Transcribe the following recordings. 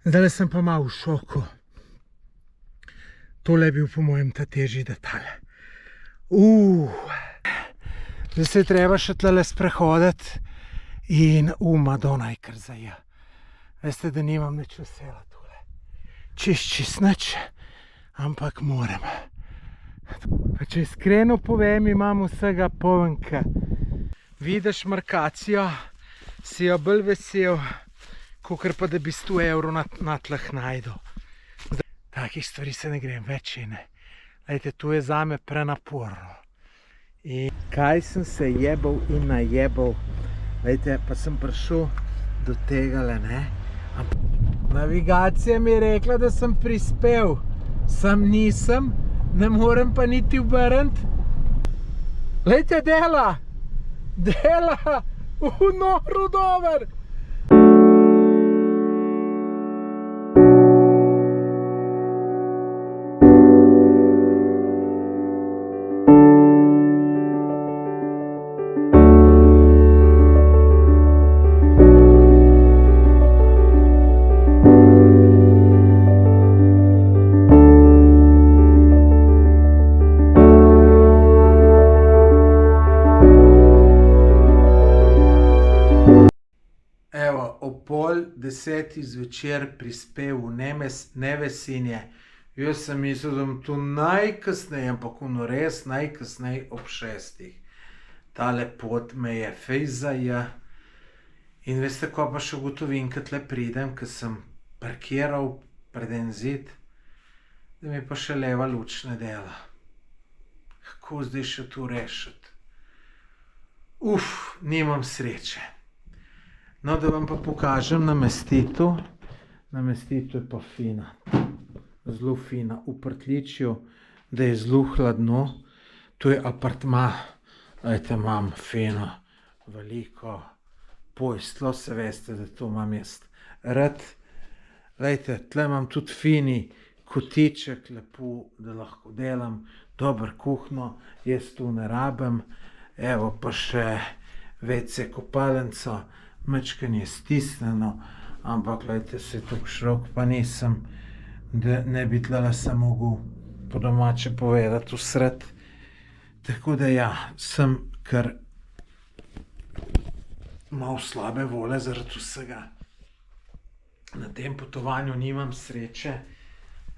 Zdaj sem pa malo v šoku. Tole je bil po mojem ta težji detalj. Zdaj se je treba še tlele sprehoditi in Madonna je kar zaja. Veste, da nimam nič vesela tole. Čist nič, ampak moram. Pa če iskreno povem, imam vsega polnka. Vidiš markacijo, si jo bolj vesel, kakor pa da bi 100 evrov na tleh najdel. Takih stvari se ne grem več in glejte, to je zame prenaporno. In kaj sem se jebal in najebal, glejte, pa sem prišel do tegale, ne. Navigacija mi je rekla, da sem prispel, sam nisem, ne morem pa niti obrniti. Glejte, dela, noro dober. Ob 9:30 zvečer prispel v Nevesinje. Jaz sem mislil, da bom tu najkasneje, ampak res najkasneje ob 6. Tale pot me je fejst zaja. In veste, ko pa še ugotovim, ko tle pridem, ko sem parkiral pred en zid, da mi pa še leva luč ne dela. Kako zdaj še tu rešiti? Nimam sreče. No, da vam pa pokažem namestitev. Namestitev je pa fina. Zelo fina. V pritličju, da je zelo hladno. To je apartma. Glejte, imam fino, veliko posteljo. Se veste, da to imam jaz rad. Glejte, tle imam tudi fini kotiček, lepo, da lahko delam. Dober kuhno, jaz tu ne rabim. Evo pa še WC kopalnico. Majčkeno je stisnjeno, ampak glejte, saj tako širok pa nisem, da ne bi tlele se mogel po domače povedati vsrati. Tako da ja, sem kar malo slabe volje zaradi vsega. Na tem potovanju nimam sreče.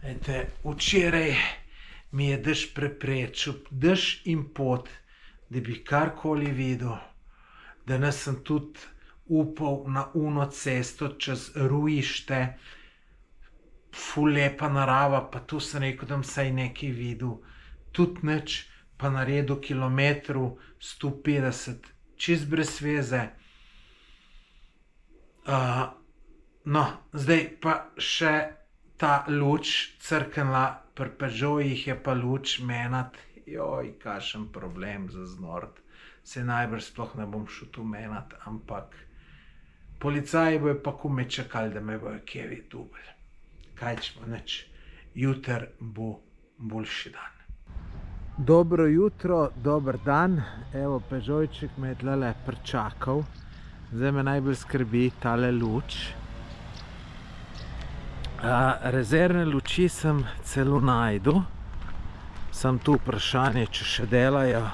Glejte, včeraj mi je dež preprečil, dež in pot, da bi karkoli videl. Danes sem tudi upal na uno cesto čez Ruište, ful lepa narava, pa tu sem rekel, da bom vsaj nekaj videl. Tudi nič, pa naredil kilometrov 150, čist brez veze. No, zdaj pa še ta luč crknila, pri Peugeotih je pa luč menjati. Joj, kakšen problem za znort. Se najbrž sploh ne bom šel tu menjati, ampak policaji bojo pa komaj čakali, da me bojo kje videli. Kaj čemo, nič. Jutri bo boljši dan. Dobro jutro, dober dan. Evo, Peugeotček me je tlele pričakal. Zdaj me najbolj skrbi tale luč. Rezervne luči sem celo najdel. Sem tu vprašanje, če še delajo.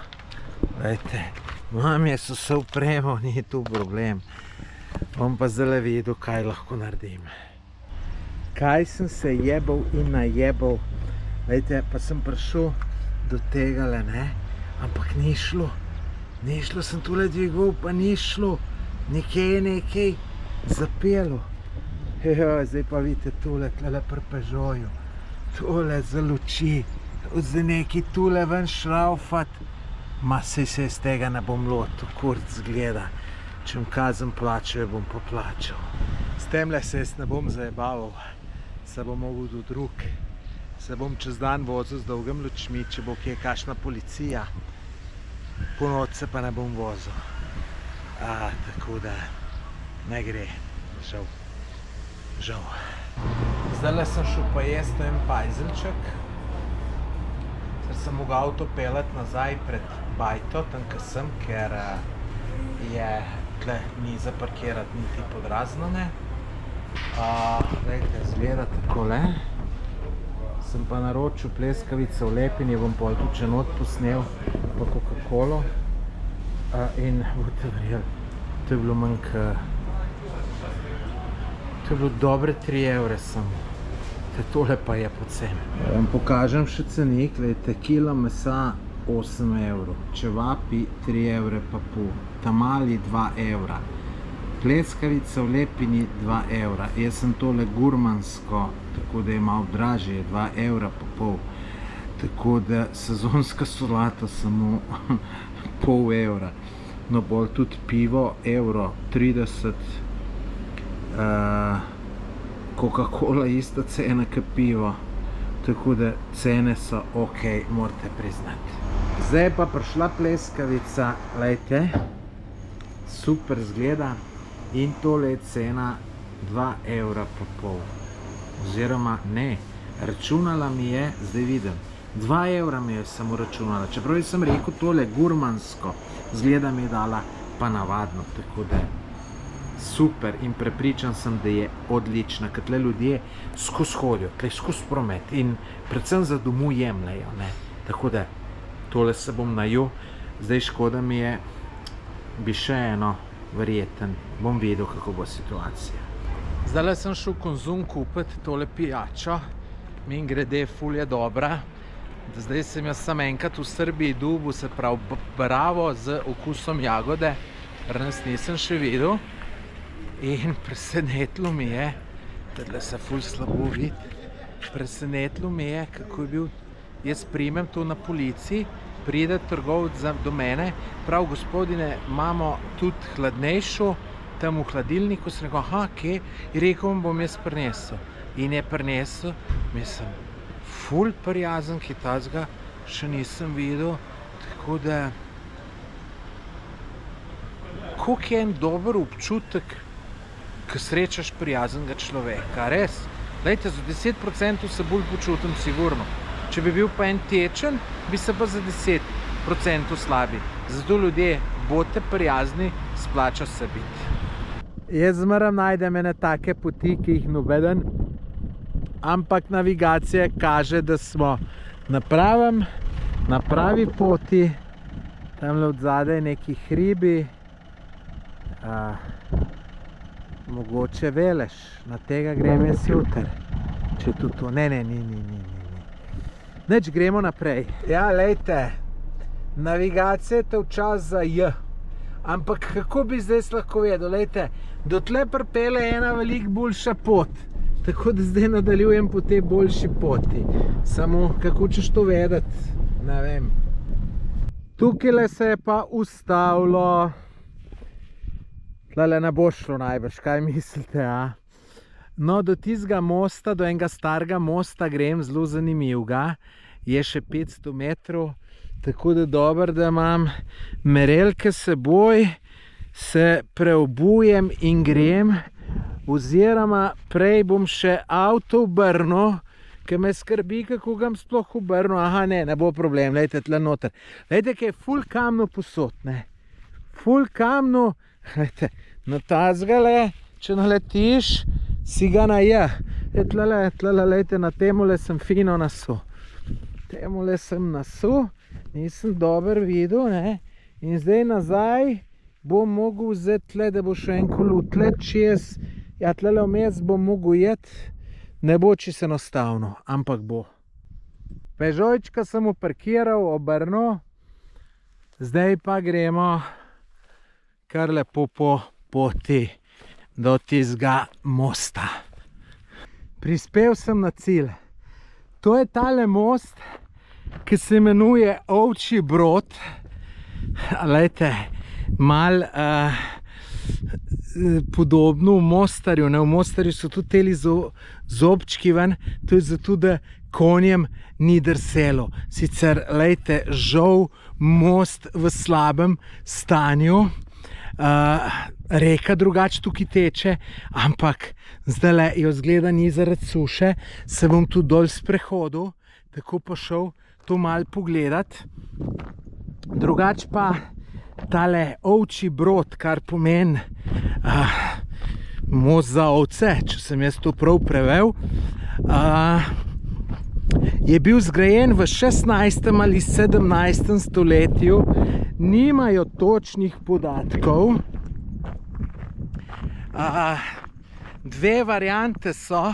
Glejte, imam jaz vse opremo, ni tu problem. Bom pa zdaj videl, kaj lahko naredim. Kaj sem se jebal in najebal. Glejte, pa sem prišel do tegale, ne. Ampak ni šlo. Ni šlo, sem tule dvigal, pa ni šlo. Nekje je nekaj zapelo. Zdaj pa vidite tule, tlele pri Peugeotu. Tole za luči. Zdaj nekaj tule ven šraufati. Ma saj se iz tega ne bom lotil, kurc gleda. Če bom kazen plačal, bom pa plačal. S temle se jaz ne bom zajebaval. Se bom mogel do drug. Se bom čez dan vozil z dolgim lučmi, če bo kje kakšna policija. Po noč se pa ne bom vozil. Tako da ne gre. Žal. Žal. Zdajle sem šel pa jesti en pajzelček. Sem mogel avto peljati nazaj pred bajto, tam ko sem, ker je tle ni zaparkirati niti pod razno ne. Glejte, izgleda takole. Sem pa naročil pleskavice v Lepini, bom pol tudi še not posnel, pa Coca-Colo. In boste verjeli, to je bilo manj to je bilo dobre 3 evre samo. Tole pa je poceni. Vam pokažem še cenik, gledajte, kilo mesa 8 evrov, čevapi 3 evre pa pol, tamali 2 evra, pleskavica v Lepini 2 evra. Jaz sem tole gurmansko, tako da je malo dražje, 2 evra pa pol. Tako da sezonska solata samo pol evra. No, bolj tudi pivo, evro 30, Coca-Cola ista cena kot pivo. Tako da cene so ok, morate priznati. Zdaj pa prišla pleskavica, glejte, super zgleda in tole je cena 2 evra pa pol. Oziroma ne, računala mi je, zdaj vidim, 2 evra mi je samo računala, čeprav sem rekel tole gurmansko, zgleda mi je dala pa navadno, tako da super in prepričan sem, da je odlična, ker tle ljudje skozi hodijo, tle skozi promet in predvsem za domu jemljajo, ne, tako da tole se bom najel, zdaj škoda mi je, bi še eno verjeten, bom vedel, kako bo situacija. Zdajle sem šel v Konzum kupiti tole pijačo, mimogrede ful je dobra. Zdaj sem jaz sam enkrat v Srbiji dubu, se pravi bravo z okusom jagode, danes nisem še videl in presenetilo mi je, tedle se ful slabo vidi, presenetilo mi je, kako je bil, jaz primem to na policiji, pride trgovec do mene, prav gospodine, imamo tudi hladnejšo, tam v hladilniku, sem rekel, aha, kje? In rekel, bom jaz prinesel. In je prinesel, mislim, ful prijazen, ki tazga še nisem videl, tako da koliko je en dober občutek, ko srečaš prijaznega človeka, res. Glejte, za 10% se bolj počutim sigurno. Če bi bil pa en tečen, bi se pa za 10% slabi. Zato ljudje, bodite prijazni, splača se biti. Jaz zmeram najdem ene take poti, ki jih nobeden, ampak navigacija kaže, da smo na pravi poti, tamle od zadaj neki hribi, mogoče Veleš, na tega grem jaz jutri, če tudi to, ne, ni. Neč gremo naprej. Ja, lejte, navigacija te včas za J, ampak kako bi zdaj lahko vedel, lejte, dotle pripelje ena veliko boljša pot. Tako da zdaj nadaljujem po tej boljši poti. Samo, kako češ to vedeti, ne vem. Tukajle se je pa ustavilo. Tlele ne bo šlo najbrž, kaj mislite, a? No, do tistega mosta, do enega starega mosta grem, zelo zanimivega. Je še 500 metrov, tako da dobro, da imam merelke s seboj, se preobujem in grem. Oziroma prej bom še avto obrnil, ker me skrbi, kako ga sploh obrnil. Aha, ne bo problem, lejte tle noter. Lejte, kaj je ful kamno posod, ne. Ful kamno, lejte, na tazgale, če naletiš, si ga na J. Tlele, lejte, na temule sem fino nasul. Temule sem nasul, nisem dober videl, ne. In zdaj nazaj bom mogel vzeti tle, da bo še en kolut tle čez. Ja, tlele vmes bom mogel jeti, ne bo čisto enostavno, ampak bo. Peugeotčka sem uparkiral, obrnil, zdaj pa gremo kar lepo po poti do tistega mosta. Prispel sem na cilj. To je tale most, ki se imenuje Ovčji Brod. Lejte, malo podobno v Mostarju. V Mostarju so tudi teli zobčki ven, to je zato, da konjem ni drselo. Sicer, lejte, žal most v slabem stanju, reka drugače tukaj teče, ampak zdajle jo zgleda ni zaradi suše, se bom tu dol sprehodil, tako pa šel to malo pogledat. Drugače pa tale Ovčji Brod, kar pomeni most za ovce, če sem jaz to prav prevel, je bil zgrajen v 16. ali 17. stoletju, nimajo točnih podatkov. Dve variante so,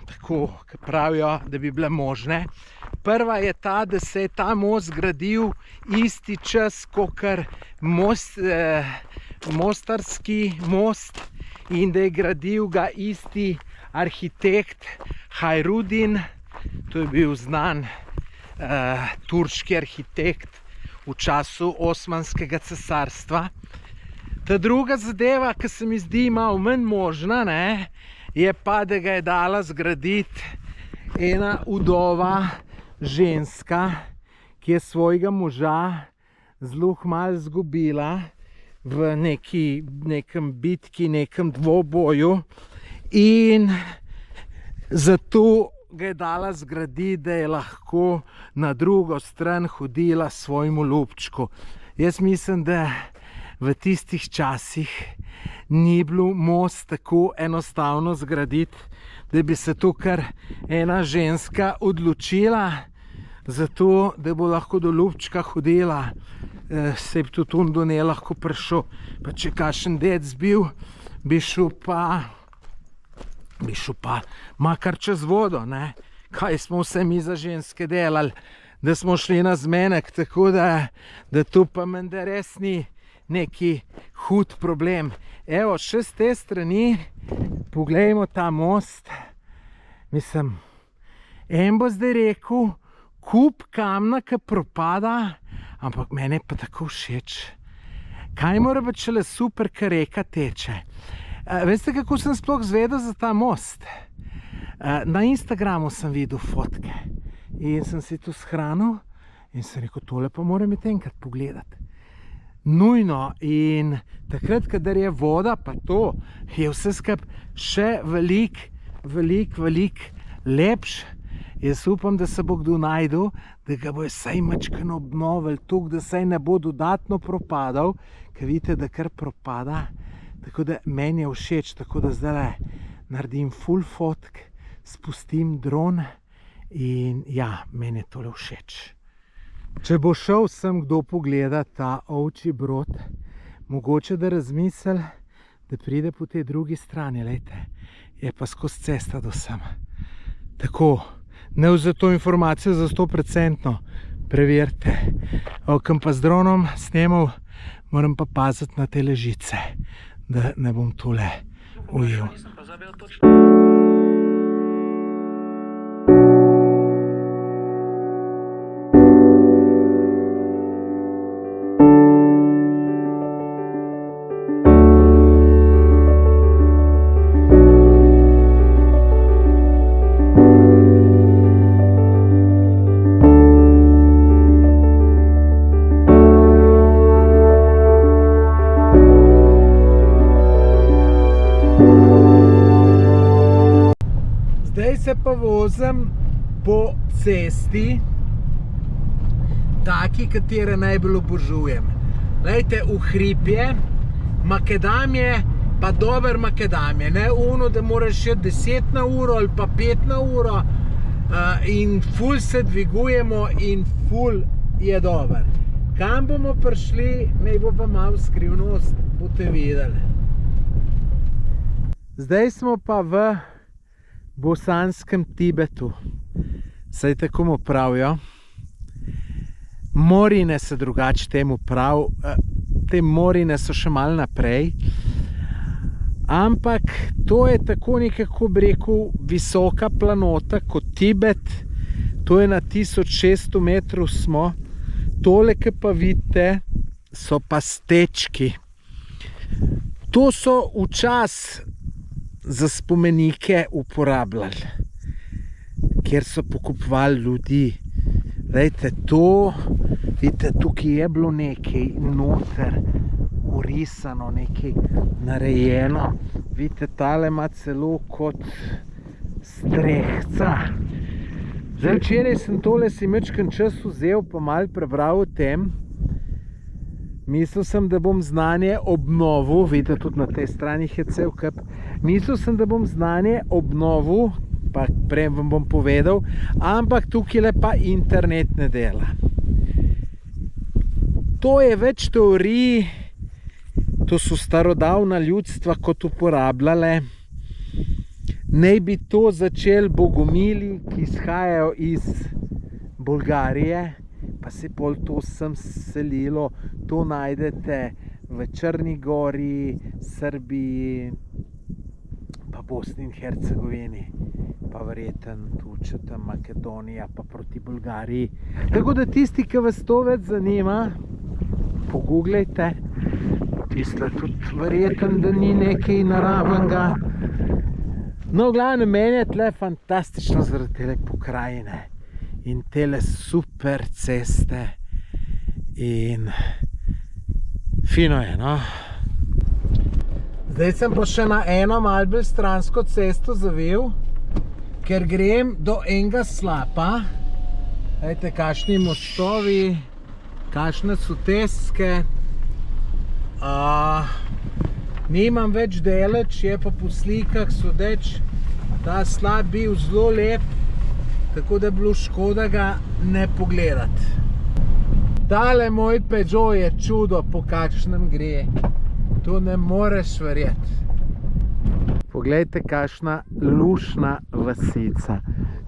tako, ki pravijo, da bi bile možne. Prva je ta, da se je ta most zgradil isti čas, kakor mostarski most in da je gradil ga isti arhitekt Hayreddin. To je bil znan turški arhitekt v času Osmanskega cesarstva. Ta druga zadeva, ki se mi zdi malo manj možna, je pa, da ga je dala zgraditi ena udova ženska, ki je svojega moža zelo malo izgubila v nekem bitki, nekem dvoboju, in zato ga je dala zgraditi, da je lahko na drugo stran hodila svojemu ljubčku. Jaz mislim, da v tistih časih ni bilo most tako enostavno zgraditi, da bi se to kar ena ženska odločila, zato da bo lahko do ljubčka hodila, se bi tudi on do nje lahko prišel. Pa če kakšen dec bil, bi šel pa makar čez vodo, Kaj smo vse mi za ženske delali, da smo šli na zmenek, tako da to pa menda res ni neki hud problem. Evo, še z te strani, poglejmo ta most. Mislim, en bo zdaj rekel, kup kamna, ki propada, ampak mene pa tako všeč. Kaj mora biti šele super, ker reka teče? Veste, kako sem sploh zvedel za ta most? Na Instagramu sem videl fotke in sem si to shranil in sem rekel, tole pa moram iti enkrat pogledati. Nujno, in takrat, kadar je voda, pa to, je vse skupaj še veliko lepš. Jaz upam, da se bo kdo najdel, da ga bo vsaj majčkeno obnovil, toliko, da saj ne bo dodatno propadal, ker vidite, da kar propada. Tako da meni je všeč, tako da zdaj naredim full fotk, spustim dron in ja, meni je tole všeč. Če bo šel sem kdo pogledat ta ovčji brod, mogoče da razmisli, da pride po tej drugi strani, lejte, je pa skozi cesta do sem. Tako, ne za to informacijo za 100%, preverite. Kam pa z dronom snemal, moram pa paziti na te ležice, da ne bom tole ujel. Zdaj se pa vozim po cesti, taki, katere najbolj obožujem. Lejte, v hribje, makadamje, pa dober makadamje, ne ono, da moraš iti 10 na uro ali pa 5 na uro, in ful se dvigujemo in ful je dober. Kam bomo prišli, naj bo pa malo skrivnost, boste videli. Zdaj smo pa v bosanskem Tibetu, saj tako mu pravijo. Morine se drugače temu pravi, te morine so še malo naprej, ampak to je tako nekako, bi rekel, visoka planota kot Tibet, to je na 1600 metrov smo, tole, ki pa vidite, so pa stečki. To so včasih za spomenike uporabljali, kjer so pokupovali ljudi. Lejte, to, vidite, tukaj je bilo nekaj noter urisano, nekaj narejeno. Vidite, tale ima celo kot strehca. Zdaj, včeraj sem tole si majčken čas vzel, pa malo prebral o tem. Mislil sem, da bom znanje obnovil, vidite, tudi na tej strani je cel kup. Mislil sem, da bom znanje obnovil, pa prej vam bom povedal, ampak tukaj pa internet ne dela. To je več teorij, to so starodavna ljudstva kot uporabljale. Naj bi to začeli bogomili, ki izhajajo iz Bolgarije, pa se pol to sem selilo. To najdete v Črni gori, Srbiji, pa Bosni in Hercegovini, pa verjetno tudi tam Makedonija, pa proti Bolgariji. Tako da tisti, ki vas to več zanima, pogooglejte. Tisto tudi verjetno, da ni nekaj naravenega. No, v glavnem, meni je tle fantastično zaradi tele pokrajine in tele super ceste in fino je, no. Zdaj sem pa še na eno malo bolj stransko cesto zavil, ker grem do enega slapa. Glejte, kakšni mostovi, kakšne so teske. Nimam več deleč, je pa po slikah sodeč ta slap bil zelo lep, tako da je bilo škoda ga ne pogledati. Tale moj Peugeot je čudo, po kakšnem gre. To ne moreš verjeti. Poglejte, kakšna lušna vasica.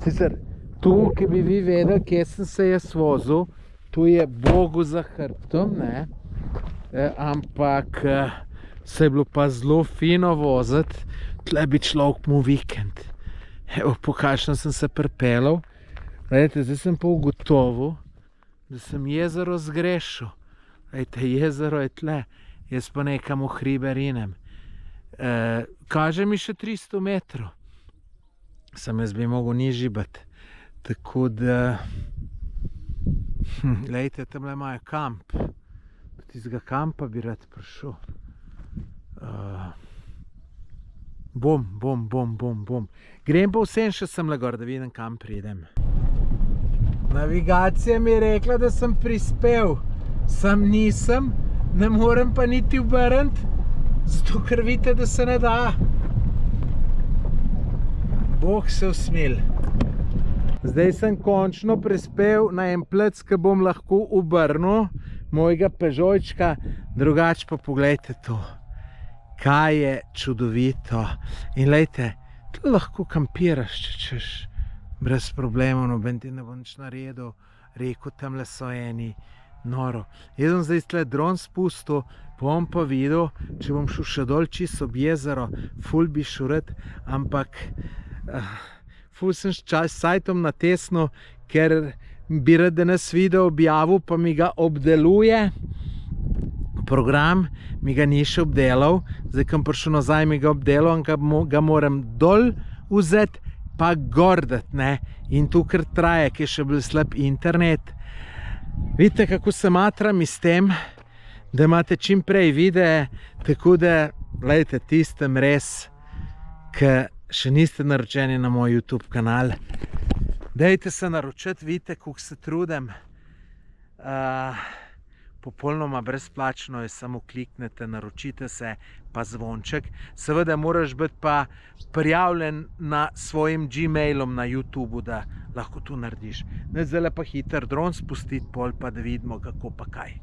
Sicer tu, ki bi vi vedeli, kje sem se jaz vozil, tu je Bogu za hrbtom, ne? Ampak se je bilo pa zelo fino voziti, tle bi človek mu vikend. Evo, po kakšnem sem se pripeljal. Glejte, zdaj sem pa ugotovil, da sem jezero zgrešil. Glejte, jezero je tle, jaz pa nekam v hribe rinem. Kaže mi še 300 metrov. Sem jaz bi mogel nižji biti. Tako da, glejte, tamle imajo kamp. Tistega kampa bi rad prišel. Bom. Grem pa vsem še sem le gor, da vidim, kam pridem. Navigacija mi je rekla, da sem prispel. Sam nisem, ne morem pa niti obrniti, zato ker vidite, da se ne da. Bog se usmil. Zdaj sem končno prispel na en plec, ki bom lahko obrnil mojega Peugeotčka, drugače pa poglejte to. Kaj je čudovito. In glejte, tu lahko kampiraš, če češ, brez problemov, noben ti ne bo nič naredil, rekel, tamle so eni, noro. Jaz sem zdaj tle dron spustil, bom pa videl, če bom šel še dol čisto ob jezero, ful bi šel rad, ampak ful sem sajtom natesnil, ker bi rad danes video objavil, pa mi ga obdeluje. Program mi ga ni še obdelal, zdaj, kam prišel nazaj, mi ga obdelal, ga moram dol vzeti, pa gor dati, ne. In tu kar traje, ki je še bolj slab internet. Vidite, kako se matram s tem, da imate čim prej videe, tako da, gledajte, tistem res, ki še niste naročeni na moj YouTube kanal. Dajte se naročiti, vidite, kako se trudim. Popolnoma brezplačno je, samo kliknete, naročite se, pa zvonček. Seveda moraš biti pa prijavljen na svojim Gmailom na YouTubu, da lahko to narediš. Zdaj pa hiter dron spustiti pol, pa da vidimo, kako pa kaj.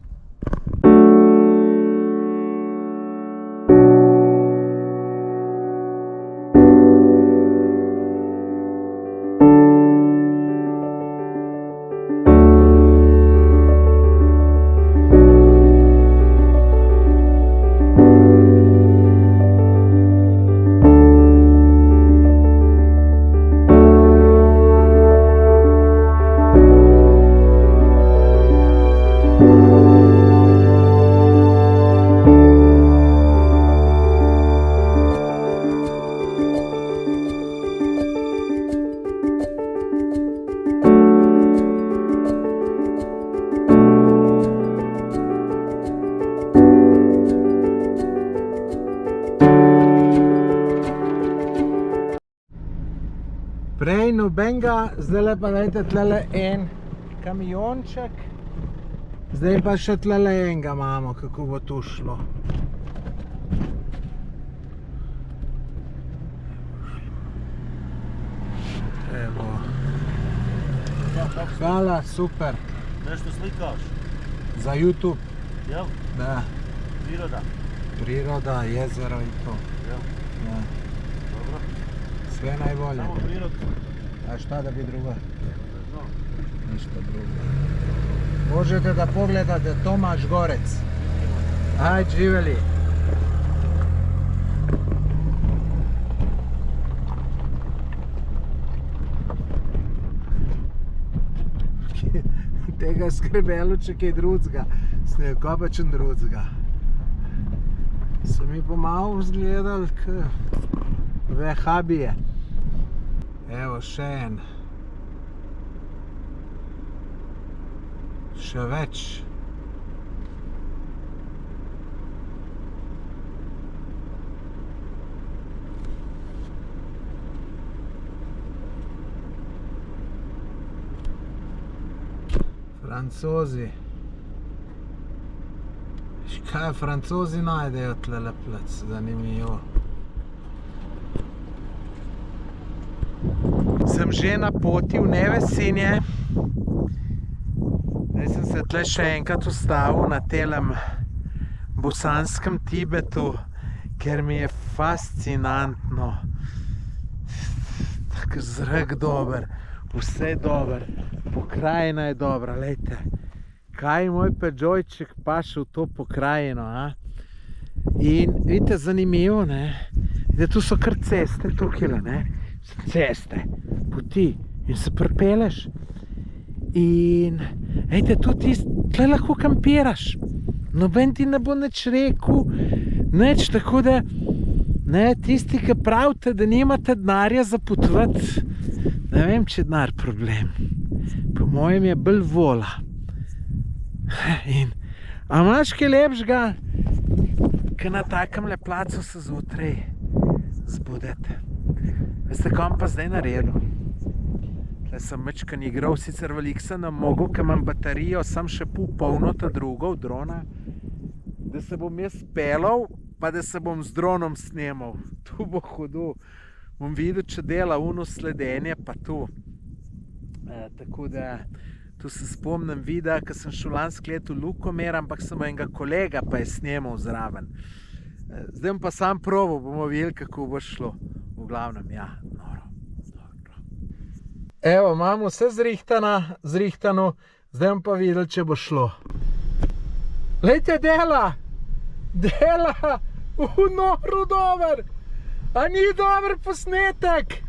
Prej nobenega, zdaj pa dajte tlele en kamionček, Zdaj pa še tlele enega imamo, kako bo tu šlo. Evo. Hvala, super. Nešto slikaš? Za YouTube. Jel? Da. Priroda? Priroda, jezero i to. Jel? Da. Dobro. Sve najbolje. Samo prirodu? A šta da bi drugo? Ništa drugo. Možete da pogledate Tomaš Gorec. Ajde, živeli. Tega skrbelo, če kaj drugega. Sneg, ko pa čem drugega. So mi pomalo vzgledali k vehabije. Evo, še en. Še več. Francozi. Kaj Francozi najdejo tlele plec, zanimivo. Sem že na poti v Nevesinje. Zdaj sem se tle še enkrat ustavil na telem bosanskem Tibetu, ker mi je fascinantno. Tak zrak dober, vse dober, pokrajina je dobra, lejte. Kaj moj Peugeotček paše v to pokrajino, a? In vidite, zanimivo, ne? Vidite, tu so kar ceste, tukaj, ne? Ceste, poti in se pripeleš. In, vidite, tudi tle lahko kampiraš. Noben ti ne bo nič rekel, nič, tako da, ne, tisti, ki pravite, da nimate denarja za potovati, ne vem, če je denar problem. Po mojem je bolj vola. In, a imaš kaj lepšega, ki na takem placu se zjutraj zbudete? Veste, kam pa zdaj naredil? Tle sem mečkan igral, sicer veliko sem nam mogel, ker imam baterijo, sem še polno ta drugo v drona, da se bom jaz pelal, pa da se bom z dronom snemal. Tu bo hudo. Bom videl, če dela uno sledenje, pa tu. Tako da, tu se spomnim videa, ko sem šel lansko leto v Lukomer, ampak sem enega kolega pa je snemal zraven. Zdaj bom pa sam probal, bomo videli, kako bo šlo. V glavnem, ja, noro. Evo, imamo vse zrihtano, zdaj bom pa videl, če bo šlo. Lejte, dela! Dela! Noro dober! A ni dober posnetek?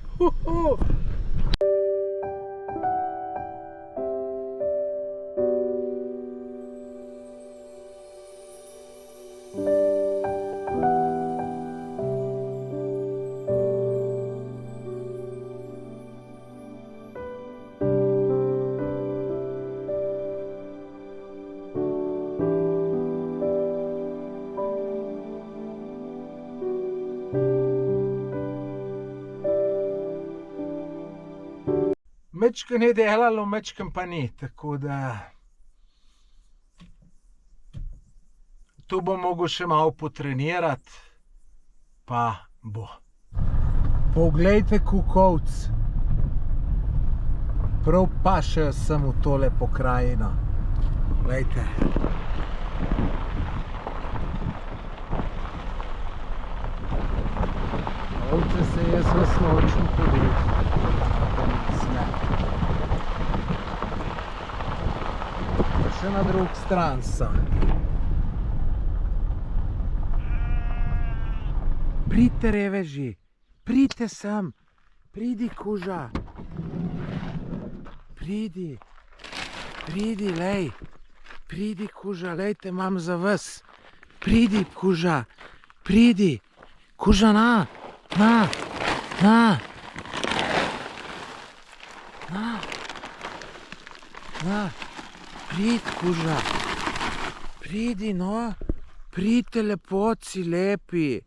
Mečken je delalo, mečken pa ni, tako da tu bom mogel še malo potrenirati, pa bo. Poglejte, kukovc. Prav pašejo sem v tole pokrajino. Glejte. Ovče se jaz vas naučim hoditi. Še na drug stran sem. Pridite, reveži, pridite sem, pridi, kuža. Pridi, lej, pridi, kuža, lejte, imam za vas. Pridi, kuža, pridi, kuža, na. Prid, kuža, pridi, no, pridite, lepoci, lepi,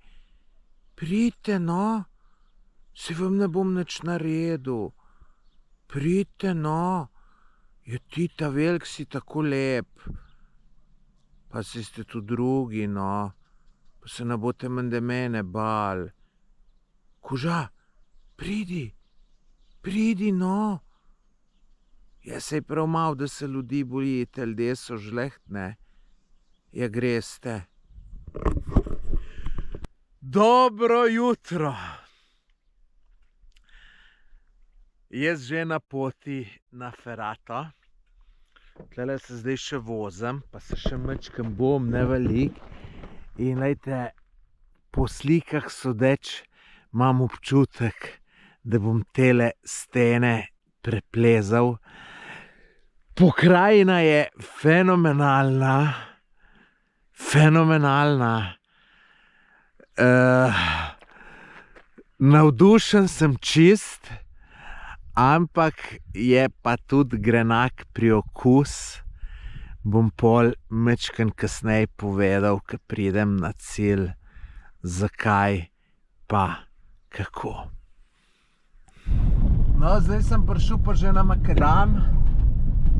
pridite, no, se vam ne bom nič naredil, pridite, no, je ti ta velik, si tako lep, Pa si ste tu drugi, no. Pa se ne boste mende mene bal. Kuža, pridi, no. Ja, sej prav malo, da se ljudi bojite, ljudje so žlehtne. Ja, greste. Dobro jutro. Jaz že na poti na Ferato. Tlele se zdaj še vozim, pa se še majčkeno bom, ne veliko. In glejte, po slikah sodeč imam občutek, da bom tele stene preplezal. Pokrajina je fenomenalna. Navdušen sem čist, ampak je pa tudi grenak priokus. Bom pol majčkeno kasneje povedal, ko pridem na cilj, zakaj pa kako. No, zdaj sem prišel pa že na makadam,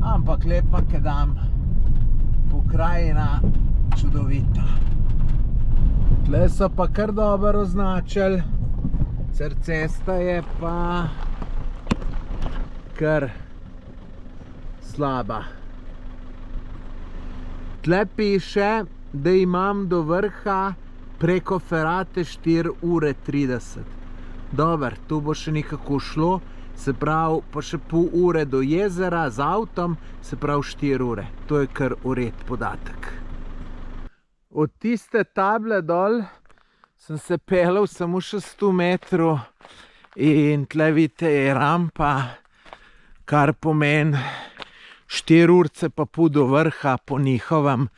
ampak lep makadam, pokrajina čudovita. Tle so pa kar dobro označili, sicer cesta je pa kar slaba. Tle piše, da imam do vrha preko Ferate 4:30. Dober, tu bo še nekako šlo, se pravi pa še pol ure do jezera z avtom, se pravi 4 ure. To je kar ured podatek. Od tiste table dol sem se peljal samo še 100 metrov in tle vidite je rampa, kar pomeni 4 urce pa pol do vrha, po njihovem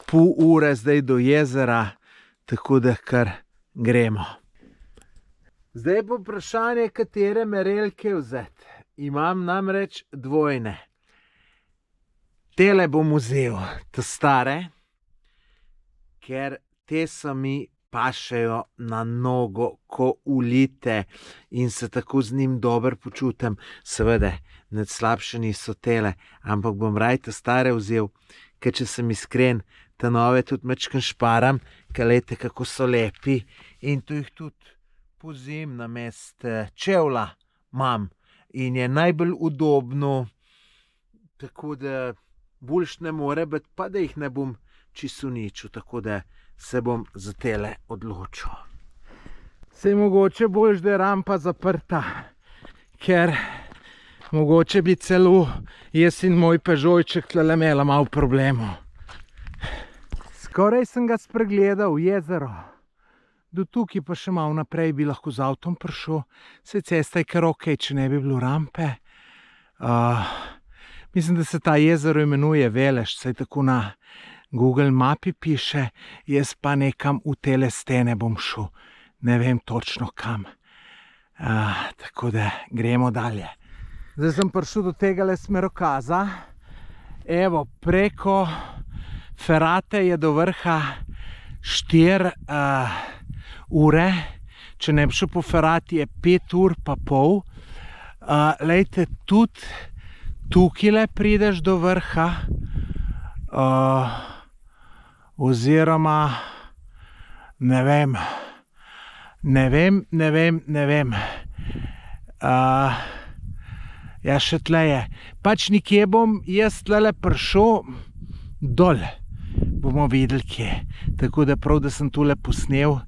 pol ure zdaj do jezera, tako da kar gremo. Zdaj pa vprašanje, katere merelke vzeti. Imam namreč dvojne. Tele bom vzel, te stare, ker te so mi pašejo na nogo, ko ulite in se tako z njim dobro počutim. Seveda, nič slabše niso tele, ampak bom raje te stare vzel, ker če sem iskren, te nove tudi majčkeno šparam, ker glejte, kako so lepi in tu jih tudi pozim namest čevlja imam in je najbolj udobno, tako da boljš ne more biti, pa da jih ne bom čisto uničil, tako da se bom za tele odločil. Sej mogoče boljš, da je rampa zaprta, ker mogoče bi celo jaz in moj Peugeotček tlele imela malo problemov. Skoraj sem ga spregledal, jezero. Do tukaj pa še malo naprej bi lahko z avtom prišel, saj cesta je kar okej, če ne bi bilo rampe. Mislim, da se ta jezero imenuje Veleš, saj tako na Google mapi piše, jaz pa nekam v tele stene bom šel, ne vem točno kam. Tako da gremo dalje. Zdaj sem prišel do tegale smerokaza. Evo, preko Ferate je do vrha 4 ure, če ne bi šel po Ferati je 5 ur pa pol. Lejte, tudi tukaj prideš do vrha, oziroma ne vem. Ja, še tle je. Pač nekje bom jaz tlele prišel dol. Bomo videli kje. Tako da prav, da sem tule posnel,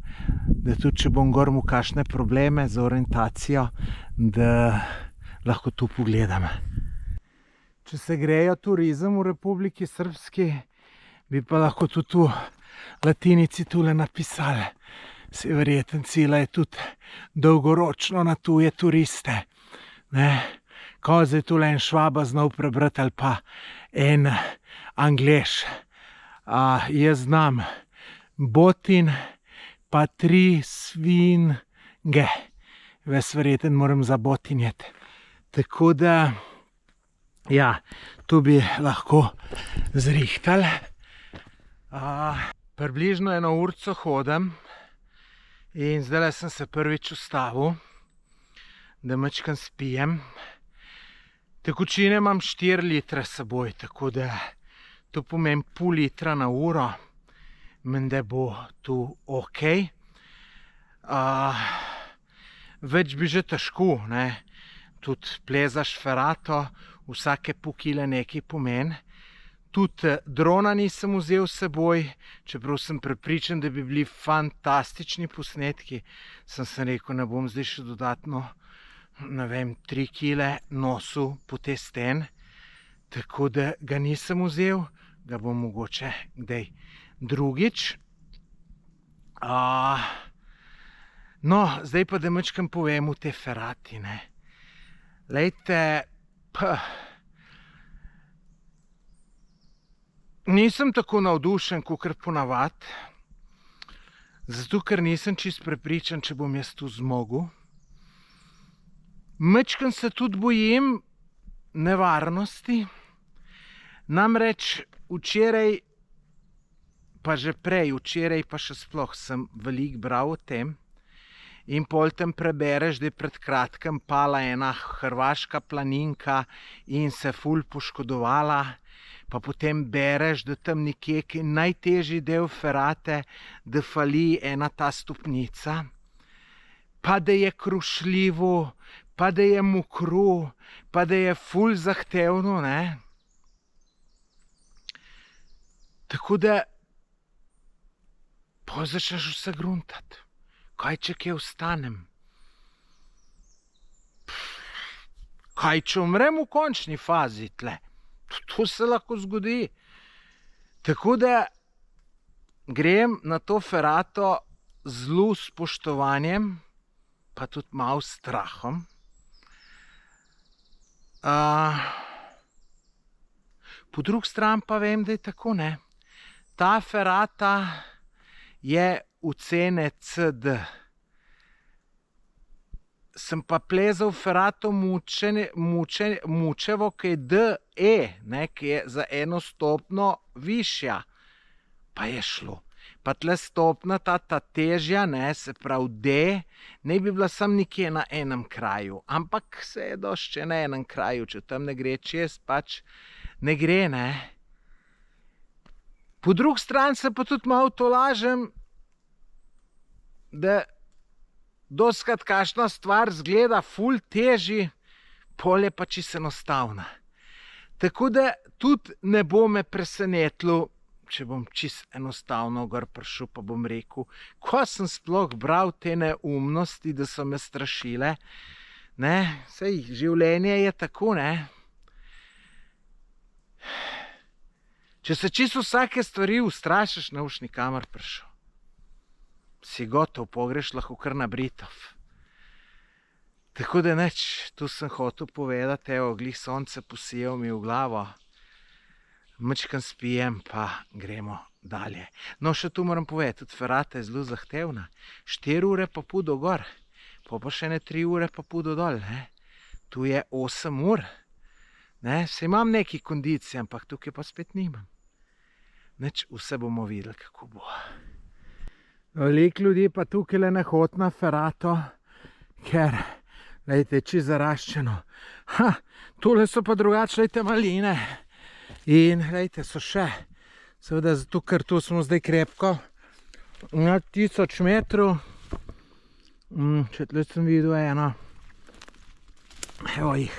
da tudi če bom gor imel kakšne probleme z orientacijo, da lahko tu pogledam. Če se grejo turizem v Republiki Srbski, bi pa lahko tudi v latinici tule napisali. Saj verjetno cilj je tudi dolgoročno na tuje turiste. Ko zdaj tule en Švaba znal prebrati ali pa en Anglež. Jaz znam Botin pa 3 svinge. Ves verjeten moram zabotinjeti. Tako da, ja, tu bi lahko zrihtali. Približno 1 urco hodim in zdaj sem se prvič ustavil, da majčkeno spijem. Tekočine imam 4 litre s seboj, tako da to pomeni pol litra na uro. menda bo tu ok. Več bi že težko, ne. Tudi plezaš ferato, vsake pol kile nekaj pomeni. Tudi drona nisem vzel s seboj, čeprav sem prepričan, da bi bili fantastični posnetki. Sem se rekel, ne bom zdaj še dodatno, ne vem, 3 kile nosil po te sten. Tako da ga nisem vzel, ga bom mogoče kdaj drugič. No, zdaj pa da majčkeno povem o te ferati, ne. Glejte, nisem tako navdušen, kakor ponavad, zato ker nisem čisto prepričan, če bom jaz tu zmogel. Majčkeno se tudi bojim nevarnosti. Namreč včeraj, pa že prej, včeraj pa še sploh sem veliko bral o tem in pol tam prebereš, da je pred kratkem pala ena hrvaška planinka in se ful poškodovala, pa potem bereš, da tam nekje, ki je najtežji del ferate, da fali ena ta stopnica, pa da je krušljivo, pa da je mokro, pa da je ful zahtevno, ne. Tako da pol začneš vse gruntati. Kaj če kje ostanem? Kaj če umrem v končni fazi tle? To se lahko zgodi. Tako da grem na to ferato zelo s spoštovanjem, pa tudi malo strahom. Po drugi strani pa vem, da je tako, ne. Ta ferata je v cene CD. Sem pa plezal ferato Mučevo, ki je DE, ne, ki je za 1 stopnjo višja. Pa je šlo. Pa tle stopna, ta težja, ne, se pravi D, ne bi bila sam nekje na enem kraju, ampak se je došče na enem kraju, če tam ne gre čez, pač ne gre, ne. Po drugi strani se pa tudi malo tolažem, da dostikrat kakšna stvar zgleda ful težji, pol je pa čisto enostavna. Tako da tudi ne bo me presenetilo, če bom čisto enostavno gor prišel, pa bom rekel, ko sem sploh bral te neumnosti, da so me strašile, ne, saj življenje je tako, ne. Če se čisto vsake stvari ustrašiš, ne boš nikamor prišel. Si gotov, pogreš lahko kar na Britov. Tako da nič, tu sem hotel povedati, evo, glih sonce posijal mi v glavo. Majčkeno spijem, pa gremo dalje. No, še tu moram povedati, tudi ferata je zelo zahtevna. 4 ure pa pol do gor, pa še ne 3 ure pa pol do dol, ne. Tu je 8 ur, ne, se imam neki kondicije, ampak tukaj pa spet nimam. Nič, vse bomo videli, kako bo. Veliko ljudi pa tukaj ne hodi na ferato, ker, glejte, čisto zaraščeno. Tole so pa drugače, glejte, maline. In, glejte, so še, seveda zato, ker tu smo zdaj krepko, na 1000 metrov. Če tle sem videl eno. Evo jih.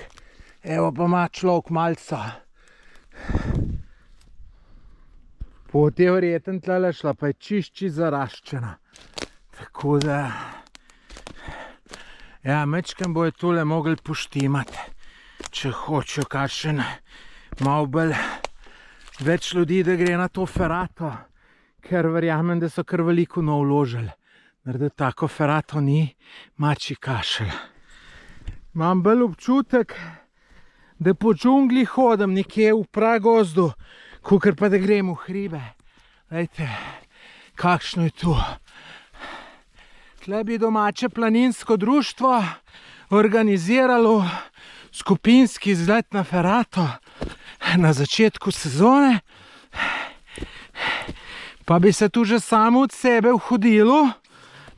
Evo pa ima človek malca. Pot je verjetno tlele šla, pa je čišči zaraščena. Tako da, ja, majčkeno bojo tule mogli poštimati, če hočejo kakšen malo bolj več ljudi, da gre na to ferato, ker verjamem, da so kar veliko nov vložili. Narediti tako ferato ni mačji kašelj. Imam bolj občutek, da po džungli hodim nekje v pragozdu, kakor pa da grem v hribe. Glejte, kakšno je tu. Tle bi domače planinsko društvo organiziralo skupinski izlet na ferato na začetku sezone, pa bi se tu že samo od sebe vhodilo,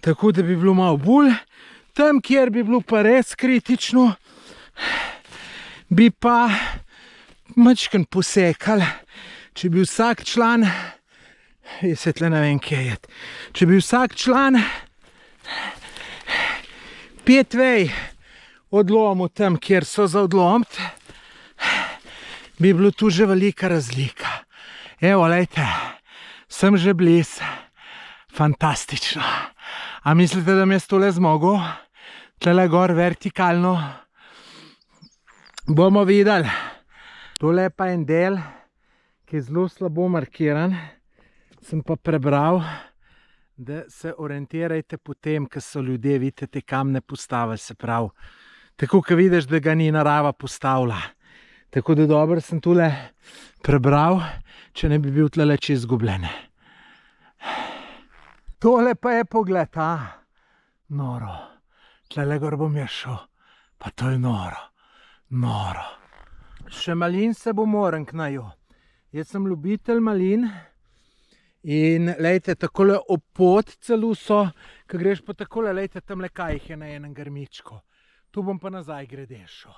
tako da bi bilo malo bolj. Tam, kjer bi bilo pa res kritično, bi pa majčkeno posekali, če bi vsak član Jaz se tle ne vem, kje je. Če bi vsak član 5 vej odlomil tam, kjer so za odlomt, bi bilo tu že velika razlika. Evo, lejte, sem že bliz. Fantastično. A mislite, da mi jaz tole zmogel? Tlele gor vertikalno. Bomo videli. Tole je pa en del, ki je zelo slabo markiran. Sem pa prebral, da se orientirajte po tem, ko so ljudje, vidite, te kamne postavili, se pravi. Tako, ko vidiš, da ga ni narava postavila. Tako da dobro sem tule prebral, če ne bi bil tlele čez izgubljen. Tole pa je pogled, noro. Tlele gor bom jaz šel, pa to je noro, noro. Še malin se bo moram k naju. Jaz sem ljubitelj malin in lejte, takole ob pot celo so, ko greš pa takole, lejte, tamle kaj jih je na enem grmičku. Tu bom pa nazaj gredešel.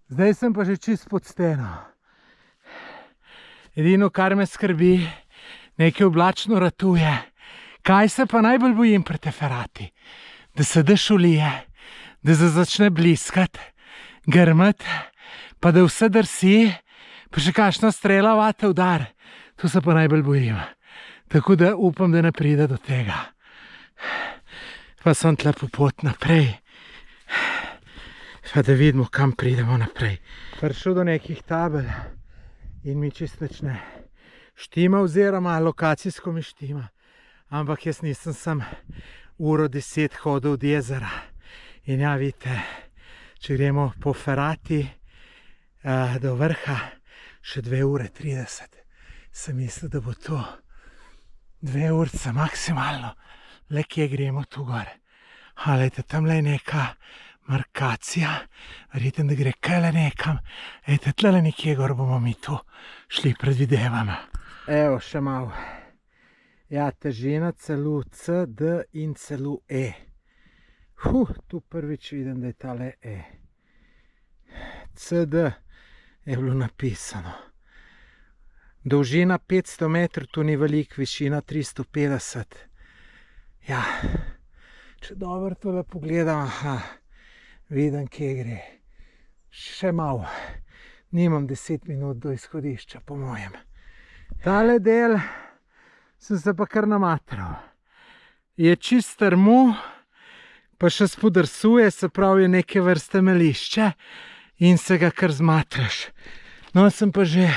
Zdaj sem pa že čist pod steno. Edino, kar me skrbi, nekaj oblačno ratuje. Kaj se pa najbolj bojim pri te ferati? Da se dež ulije, da se začne bliskat, grmat, pa da vse drsi, pa še kakšna strela vate udar. To se pa najbolj bojim. Tako da upam, da ne pride do tega. Pa sem tle po pot naprej. Pa da vidimo, kam pridemo naprej. Prišel do nekih tabel in mi čist nič ne štima, oziroma lokacijsko mi štima. Ampak jaz nisem sem 1:10 hodil od jezera. In ja, vidite, če gremo po ferati do vrha, še 2:30. Sem mislil, da bo to 2 urce maksimalno. Le kje gremo tu gor. Lejte, tamle je neka markacija. Verjetno, da gre kajle nekam. Lejte, tlele nekje gor bomo mi tu šli, predvidevam. Evo, še malo. Ja, težina celo C, D in celo E. Tu prvič vidim, da je tale E. C, D je bilo napisano. Dolžina 500 metrov, tu ni veliko, višina 350. Ja, če dobro tole pogledam, vidim, kje gre. Še malo. Nimam 10 minut do izhodišča, po mojem. Tale del sem se pa kar namatral. Je čist strmu, pa še spodrsuje, se pravi, je neke vrste melišče in se ga kar zmatraš. No, sem pa že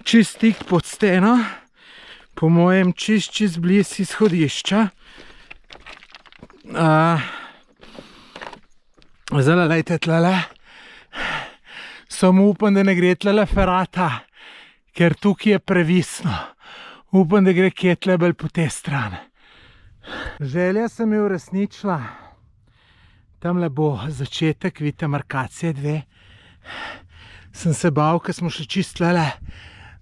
čist tik pod steno, po mojem čist bliz izhodišča. Zdaj, lejte, tlele. Samo upam, da ne gre tlele ferata, ker tukaj je previsno. Upam, da gre kje tle bolj po te strani. Želja se mi uresničila. Tamle bo začetek, vidite, markacije 2. Sem se bal, ker smo še čist tlele,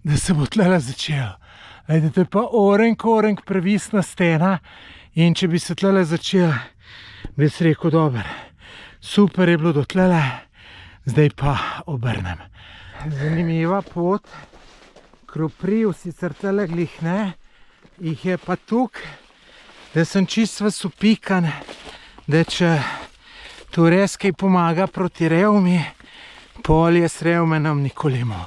da se bo tlele začelo. Lejte, to je pa orenk previsna stena in če bi se tlele začelo, bi se rekel, dober. Super je bilo do tlele, zdaj pa obrnem. Zanimiva pot. Kropriv sicer tlele glih ne, jih je pa tukaj, da sem čist vas upikan, da če to res kaj pomaga proti revmi, pol jaz revme nam nikoli imel.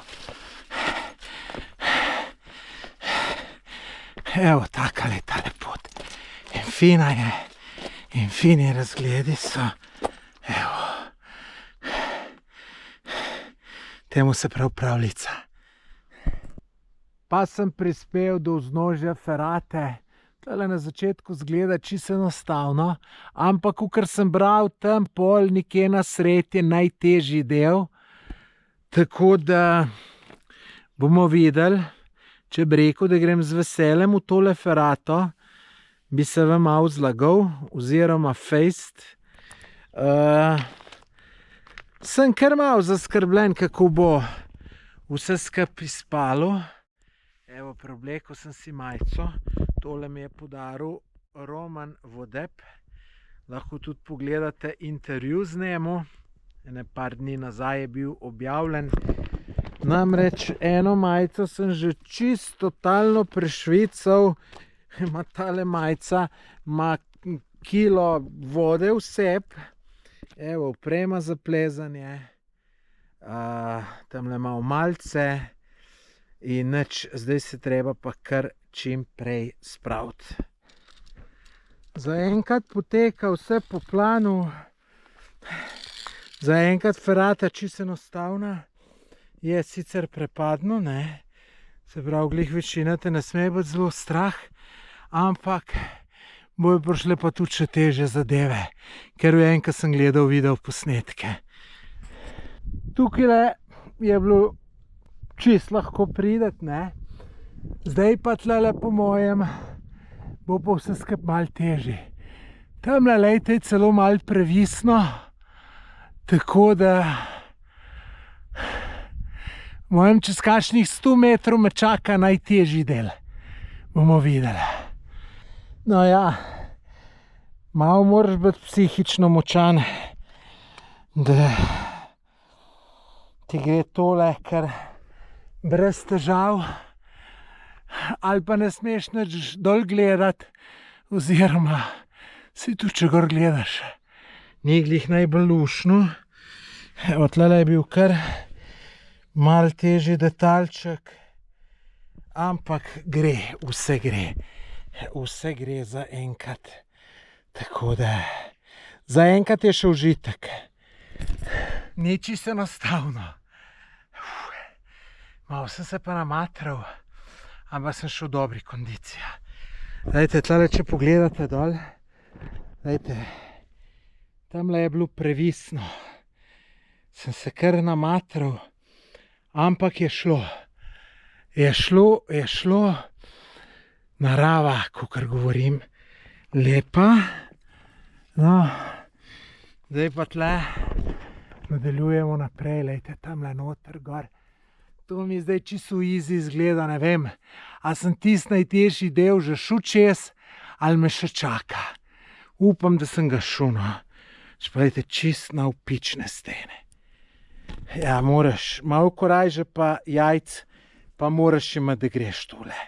Evo, takale je tale pot. In fina je, in fini razgledi so. Evo. Temu se prav pravljica. Pa sem prispel do vznožja ferate. Tole na začetku zgleda čisto enostavno, ampak kakor sem bral, tam pol nekje na sred je najtežji del. Tako da bomo videli, če bi rekel, da grem z veseljem v tole ferato, bi se vam malo zlagal, oziroma fejst. Sem kar malo zaskrbljen, kako bo vse skupaj izpalo. Evo, preoblekel sem si majico. Tole mi je podaril Roman Vodeb. Lahko tudi pogledate intervju z njemu. Ene par dni nazaj je bil objavljen. Namreč eno majico sem že čisto totalno prešvical. Ima tale majica, ima kilo vode vseb. Evo, oprema za plezanje. Tamle malo malce. In nič, zdaj se treba pa kar čim prej spraviti. Zaenkrat poteka vse po planu. Zaenkrat ferata čisto enostavna. Je sicer prepadno, ne? Se pravi, glih večina te ne sme biti zelo strah, ampak bojo prišle pa tudi še težje zadeve, ker enkrat sem gledal video posnetke. Tukaj je bilo čisto lahko prideti, ne? Zdaj pa tlele po mojem bo pa vse skupaj malo težje. Tamle, lejte, je celo malo previsno, tako da mojem čez kakšnih 100 metrov me čaka najtežji del. Bomo videli. No ja, malo moraš biti psihično močan, da ti gre tole kar brez težav, ali pa ne smeš nič dol gledati, oziroma si tu, če gor gledaš, ni glih najbolj lušno. Evo, tlele je bil kar malo težji detalček, ampak gre, vse gre. Vse gre za enkrat. Tako da, za enkrat je še užitek. Ni čisto enostavno. Malo sem se pa namatral, ampak sem še v dobri kondiciji. Dajte, tlele, če pogledate dol, dajte, tamle je bilo previsno. Sem se kar namatral, ampak je šlo. Je šlo. Narava, kakor govorim, lepa. No, zdaj pa tle nadaljujemo naprej, lejte, tamle noter gor. To mi zdaj čisto easy izgleda, ne vem, a sem tisti najtežji del že šel čez, ali me še čaka. Upam, da sem ga šel, no. Špajte, čist na vpične stene. Ja, moraš, malo korajže pa jajc, pa moraš imati, da greš tole.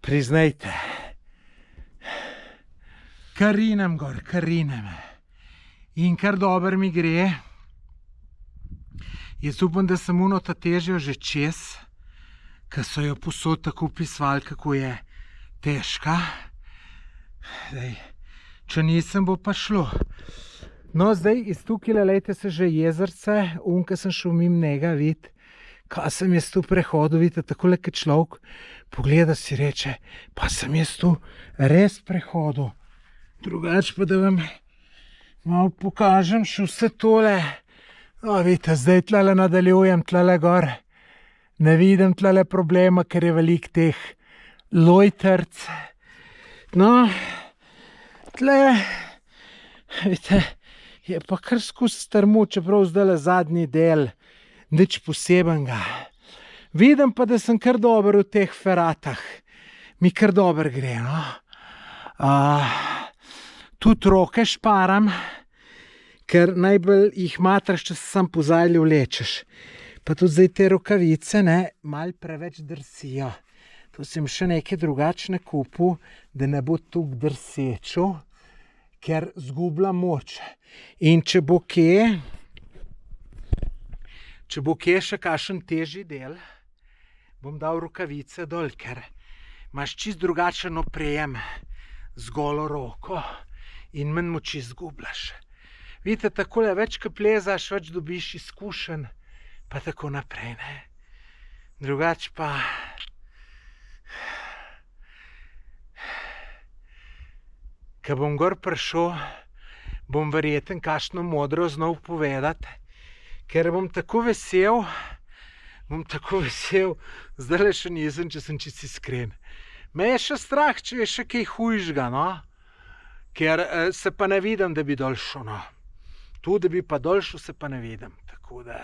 Priznajte. Kar rinem gor, kar rinem. In kar dobro mi gre. Jaz upam, da sem uno ta težjo že čez, ker so jo posod tako pisvali, kako je težka. Zdaj, če nisem, bo pa šlo. No, zdaj iz tukaj, lejte, se že jezerce, ke sem šel mimo njega, vid, kaj sem jaz tu prehodil, vidite, takole, kot človek pogleda, si reče, pa sem jaz tu res prehodil. Drugač pa, da vam malo pokažem še vse tole. No, vidite, zdaj tlele nadaljujem, tlele gor. Ne vidim tlele problema, ker je veliko teh lojtrc. No, tle, vidite, je pa kar skozi strmo, čeprav zdajle zadnji del, nič posebenega. Vidim pa, da sem kar dober v teh feratah. Mi kar dober gre, no. Tudi roke šparam, ker najbolj jih matraš, če se sam po zajlju vlečeš. Pa tudi zdaj te rokavice, ne, malo preveč drsijo. Tu sem še nekaj drugačne kupil, da ne bo tukaj drsečo, ker zgubila moč. In če bo kje še kakšen težji del, bom dal rokavice dol, ker imaš čist drugačen oprijem z golo roko in manj moči zgubljaš. Vidite, takole, več ko plezaš, več dobiš izkušenj, pa tako naprej, ne. Drugač pa ko bom gor prišel, bom verjeten kakšno modro znal povedati, ker bom tako vesel, zdajle še nisem, če sem čisto iskren. Me je še strah, če je še kaj hujšega, no, ker se pa ne vidim, da bi dol šel, no. Tu, da bi pa dol šel, se pa ne vidim, tako da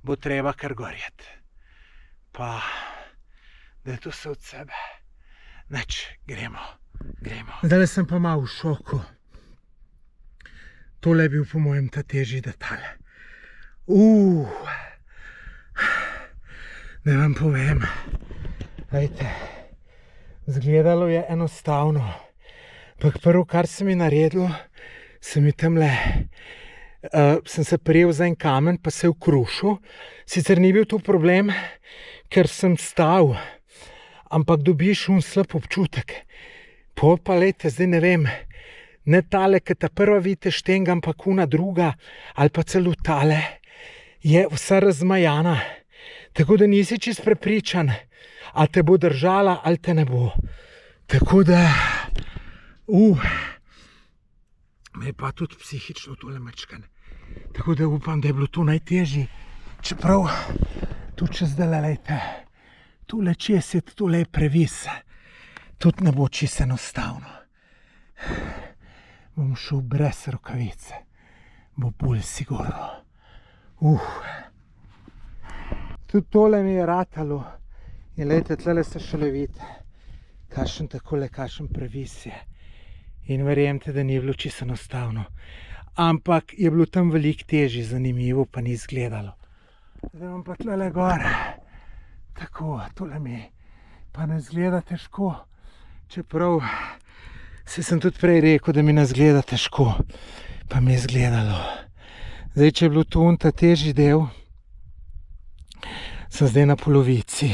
bo treba kar gorjeti. Pa, da je to vse od sebe. Nič, gremo. Zdajle sem pa malo v šoku. Tole je bil po mojem ta težji detalj. Ne vam povem. Glejte, izgledalo je enostavno. Ampak prvo, kar sem mi naredilo, sem se prijel za en kamen, pa se je ukrušil. Sicer ni bil to problem, ker sem stal, ampak dobiš slab občutek. Pa lejte, zdaj ne vem, ne tale, ki ta prva vidite štenga, ampak una druga, ali pa celo tale, je vsa razmajana. Tako da nisi čist prepričan, ali te bo držala, ali te ne bo. Tako da, me je pa tudi psihično tole mačkan. Tako da upam, da je bilo to najtežje. Čeprav, tudi če zdaj, lejte, tole čez je, tole je previs. Tudi ne bo čisto enostavno. Bom šel brez rokavice. Bo bolj sigurno. Tudi tole mi je ratalo. In lejte, tlele se šele vidi, kakšen previs je. In verjemite, da ni bilo čisto enostavno. Ampak je bilo tam veliko težje, zanimivo, pa ni izgledalo. Zdaj imam pa tlele gor. Tako, tole mi pa ne izgleda težko. Čeprav sem tudi prej rekel, da mi ne izgleda težko. Pa mi je izgledalo. Zdaj, če je bilo to ta težji del, sem zdaj na polovici.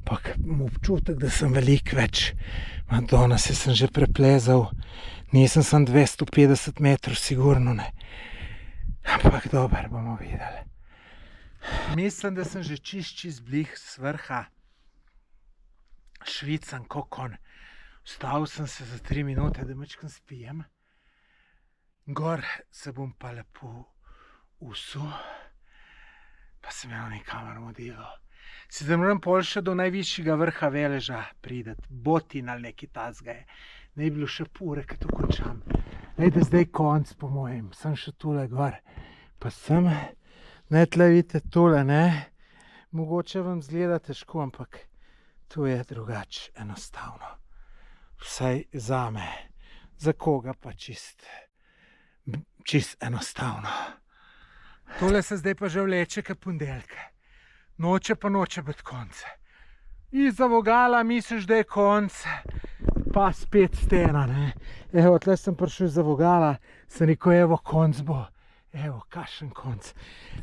Ampak imam občutek, da sem veliko več. Danes sem že preplezal. Nisem sem 250 metrov, sigurno ne. Ampak dobro, bomo videli. Mislim, da sem že čist blih s vrha. Švicam kokon. Vstal sem se za 3 minute, da majčkeno spijem. Gor se bom pa lepo usul. Pa sem nikamor modilo. Sicer moram pol še do najvišjega vrha Veleža prideti. Botin ali nekaj tazga je. Ne bi bilo še pure, ko to končam. Lejte, zdaj konc po mojem. Sem še tole gor. Pa sem. Ne, tle vidite tole, ne. Mogoče vam zgleda težko, ampak to je drugače enostavno. Vsaj zame. Za koga pa čist enostavno. Tole se zdaj pa že vleče ka ponedeljka. Noče biti konce. Iza vogala misliš, da je konc, pa spet stena, ne. Evo, tle sem prišel iza vogala, sem rekel, evo, konc bo. Evo, kakšen konc.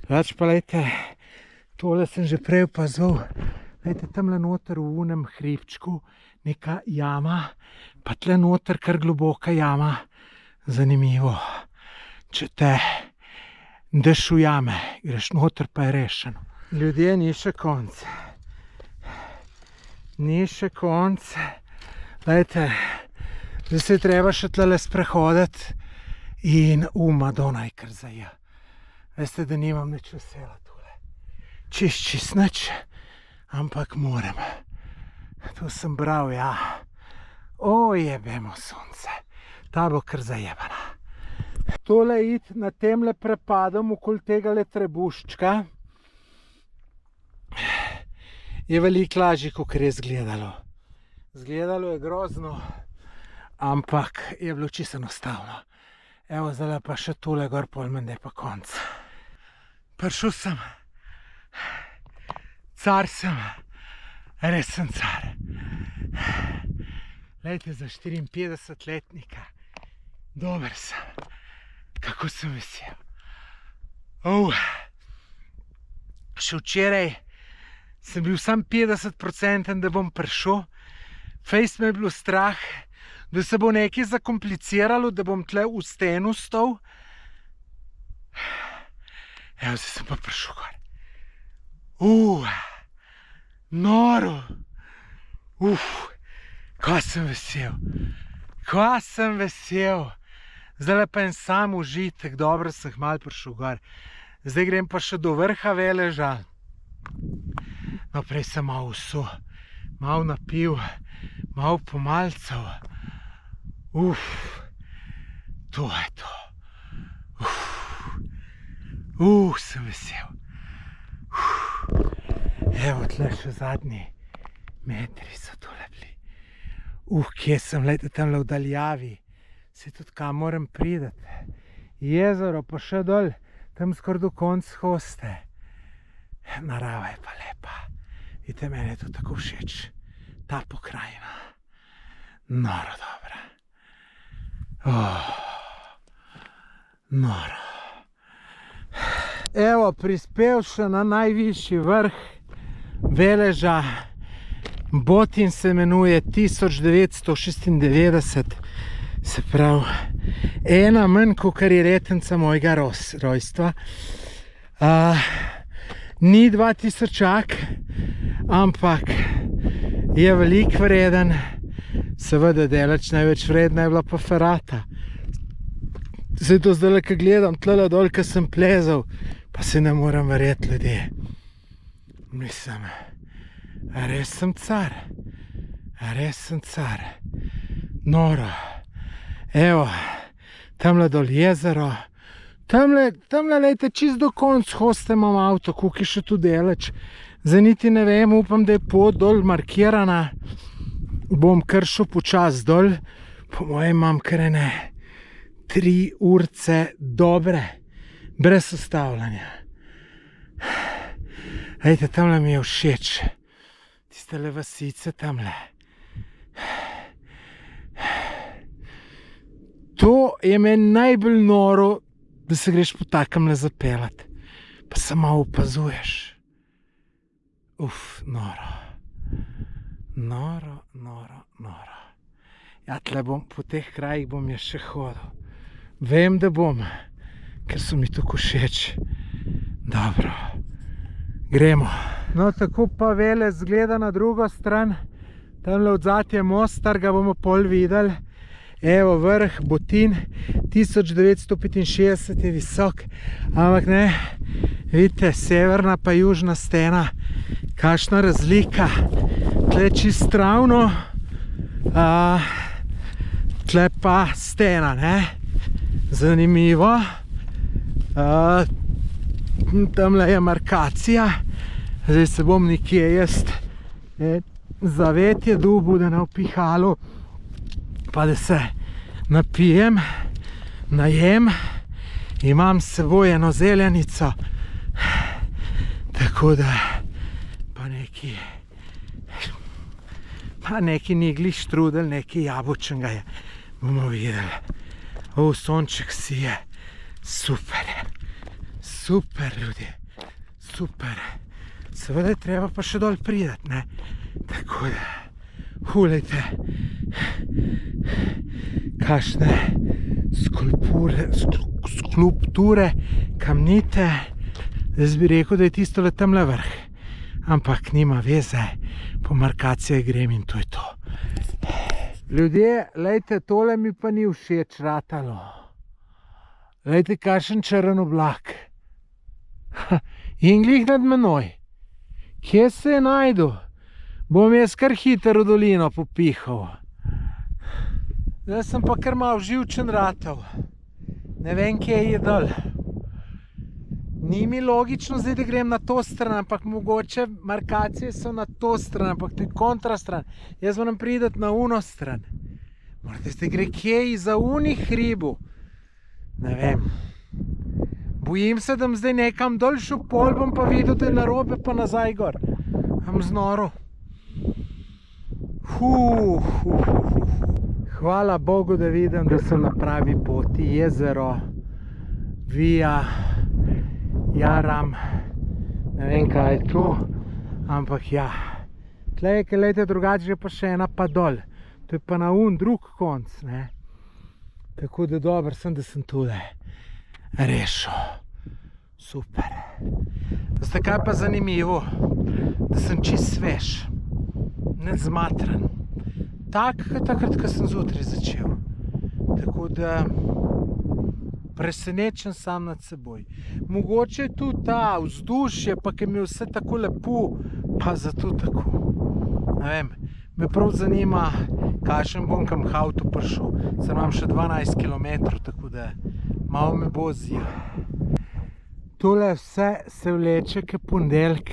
Več pa lejte, tole sem že prej opazil. Lejte, tamle noter v unem hribčku, neka jama, pa tle noter kar globoka jama. Zanimivo. Če te daš v jame, greš noter, pa je rešeno. Ljudje, ni še konc. Ni še konc. Lejte, zdaj se je treba še tlele sprehoditi in Madonna je kar zaja. Veste, da nimam nič vesela tole. Čist nič, ampak moram. To sem bral, ja. Jebemo sonce. Ta bo kar zajebana. Tole iti na temle prepadom okoli tegale trebuščka je veliko lažje, kot je izgledalo. Izgledalo je grozno, ampak je bilo čisto enostavno. Evo, zdaj pa še tole gor, pol menda je pa konc. Prišel sem. Car sem. Res sem car. Lejte, za 54-letnika. Dober sem. Kako sem vesel. Še včeraj sem bil sam 50%, da bom prišel. Fejst me je bilo strah, da se bo nekaj zakompliciralo, da bom tle v stenu stal. Evo, zdaj sem pa prišel gor. Noro. Kaj sem vesel. Kaj sem vesel. Zdaj pa en sam užitek, dobro sem malo prišel gor. Zdaj grem pa še do vrha Veleža. No, prej sem malo usul, malo napil, malo pomalcev. To je to. Sem vesel. Evo, tle še zadnji metri so tole bili. Kje sem, lejte, tamle v daljavi. Se tudi kam moram prideti. Jezero pa še dol, tam skoraj do konca hoste. Narava je pa lepa. Vidite, meni je to tako všeč. Ta pokrajina. Noro dobra. Noro. Evo, prispel še na najvišji vrh Veleža. Botin se imenuje 1996, se pravi, ena manj, kakor je retenca mojega rojstva. Ni 2000-ak, ampak je veliko vreden. Seveda, daleč največ vredna je bila pa Ferrata. Zdaj to zdaj, ko gledam tlele dol, ko sem plezal, pa se ne morem verjeti, ljudje. Mislim, a res sem car. A res sem car. Noro. Evo, tamle dol jezero. Tamle, lejte, čist do konca hoste imam avto, koliko je še tu daleč. Zdaj niti ne vem, upam, da je pot dol markirana. Bom kar šel počas dol. Po mojem imam kar ene 3 urce dobre, brez ustavljanja. Lejte, tamle mi je všeč. Tistele vasice tamle. To je meni najbolj noro, da se greš po takamle zapeljati. Pa se malo opazuješ. Noro. Noro. Ja, tle bom, po teh krajih bom jaz še hodil. Vem, da bom, ker so mi tako všeč. Dobro. Gremo. No, tako pa Velez zgleda na drugo stran. Tamle odzad je most, ga bomo pol videli. Evo, vrh Botin, 1965 je visok, ampak ne, vidite, severna pa južna stena, kakšna razlika. Tle čist ravno, tle pa stena, ne, zanimivo. Tamle je markacija, zdaj se bom nekje jaz zavetje dubu, da ne vpihalu, pa da se napijem, najem, imam s seboj eno zeljenico, tako da pa neki ni glih štrudel, neki jabolčnega je, bomo videli. Sonček sije, super je, super ljudje, super. Seveda je treba pa še dol pridati, ne, tako da, hulejte, kakšne skulpture, kamnite. Jaz bi rekel, da je tisto le tamle vrh, ampak nima veze, po markacije grem in to je to. Ljudje, lejte, tole mi pa ni všeč ratalo. Lejte, kakšen črn oblak. In glih nad menoj. Kje se je najdu? Bom jaz kar hitro v dolino popihal. Zdaj sem pa kar malo živčen ratal. Ne vem, kje je dol. Ni mi logično zdaj, da grem na to stran, ampak mogoče markacije so na to stran, ampak to je kontra stran. Jaz moram priti na uno stran. Morate zdaj gre kje iza unih hribu. Ne vem. Bojim se, da bom zdaj nekam dol šel, pol bom pa videl, da je narobe, pa nazaj gor. Am znoro. Hvala Bogu, da vidim, da sem na pravi poti. Jezero, Via, Jaram, ne vem, kaj je tu, ampak ja. Tle je, lejte, drugače je pa še ena pa dol. To je pa na drug konc, ne. Tako da dober sem, da sem tule rešil. Super. Veste, kaj pa zanimivo? Da sem čist svež. Ne zmatran. Tak, takrat, ko sem zjutraj začel. Tako da presenečen sam nad seboj. Mogoče je tu ta vzdušje, pa ki mi je vse tako lepo, pa zato tako. Ne vem, me prav zanima, kakšen bom kam avto prišel. Sem imam še 12 km, tako da malo me bo zil. Tole vse se vleče ke ponedeljek,